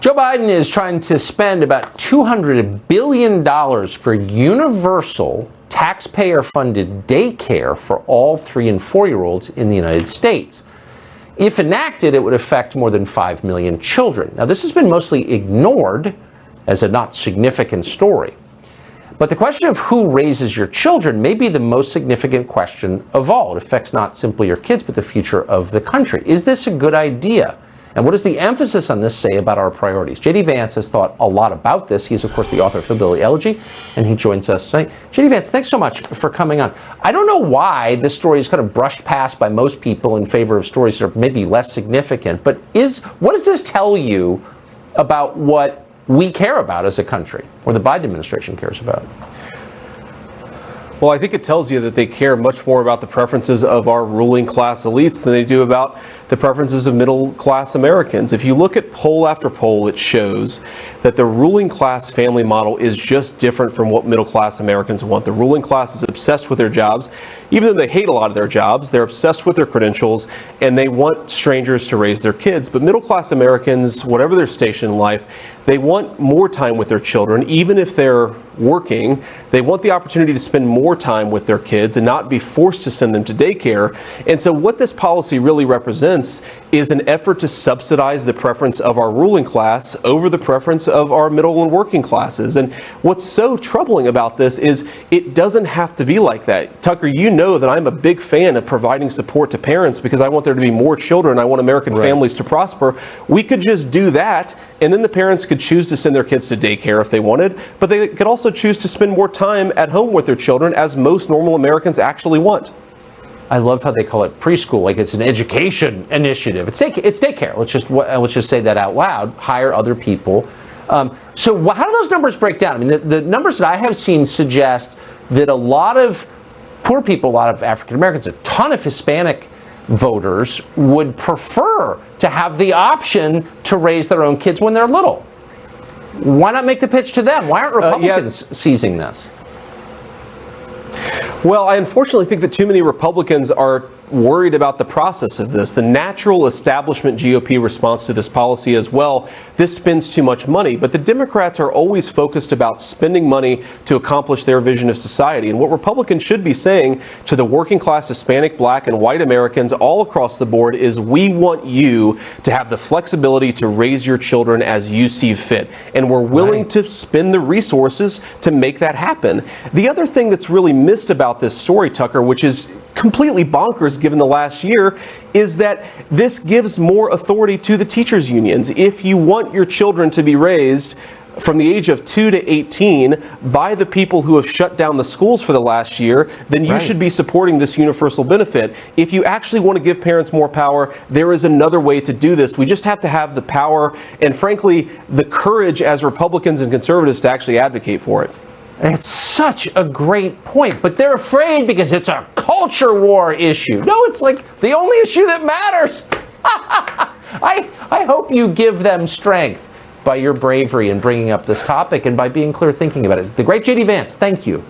Joe Biden is trying to spend about $200 billion for universal taxpayer-funded daycare for all 3- and 4-year-olds in the United States. If enacted, it would affect more than 5 million children. Now, this has been mostly ignored as a not significant story. But the question of who raises your children may be the most significant question of all. It affects not simply your kids, but the future of the country. Is this a good idea? And what does the emphasis on this say about our priorities? J.D. Vance has thought a lot about this. He's, of course, the author of Hillbilly Elegy, and he joins us tonight. J.D. Vance, thanks so much for coming on. I don't know why this story is kind of brushed past by most people in favor of stories that are maybe less significant, but what does this tell you about what we care about as a country, or the Biden administration cares about? Well, I think it tells you that they care much more about the preferences of our ruling class elites than they do about the preferences of middle class Americans. If you look at poll after poll, it shows that the ruling class family model is just different from what middle class Americans want. The ruling class is obsessed with their jobs. Even though they hate a lot of their jobs, they're obsessed with their credentials, and they want strangers to raise their kids. But middle class Americans, whatever their station in life, they want more time with their children. Even if they're working, they want the opportunity to spend more time with their kids and not be forced to send them to daycare. And so what this policy really represents is an effort to subsidize the preference of our ruling class over the preference of our middle and working classes. And what's so troubling about this is it doesn't have to be like that. Tucker, you know that I'm a big fan of providing support to parents because I want there to be more children. I want American families to prosper. We could just do that, and then the parents could choose to send their kids to daycare if they wanted, but they could also choose to spend more time at home with their children, as most normal Americans actually want. I love how they call it preschool, like it's an education initiative. It's daycare. Let's just say that out loud. Hire other people. So how do those numbers break down? I mean, the numbers that I have seen suggest that a lot of poor people, a lot of African Americans, a ton of Hispanic voters would prefer to have the option to raise their own kids when they're little. Why not make the pitch to them? Why aren't Republicans seizing this? Well, I unfortunately think that too many Republicans are worried about the process of this. The natural establishment GOP response to this policy as well, this spends too much money. But the Democrats are always focused about spending money to accomplish their vision of society. And what Republicans should be saying to the working class Hispanic, Black, and white Americans all across the board is, we want you to have the flexibility to raise your children as you see fit. And we're willing to spend the resources to make that happen. The other thing that's really missed about this story, Tucker, which is completely bonkers given the last year, is that this gives more authority to the teachers' unions. If you want your children to be raised from the age of 2 to 18 by the people who have shut down the schools for the last year, then you should be supporting this universal benefit. If you actually want to give parents more power, there is another way to do this. We just have to have the power and, frankly, the courage as Republicans and conservatives to actually advocate for it. It's such a great point, but they're afraid because it's a culture war issue. No, it's like the only issue that matters. I hope you give them strength by your bravery in bringing up this topic and by being clear thinking about it. The great J.D. Vance, thank you.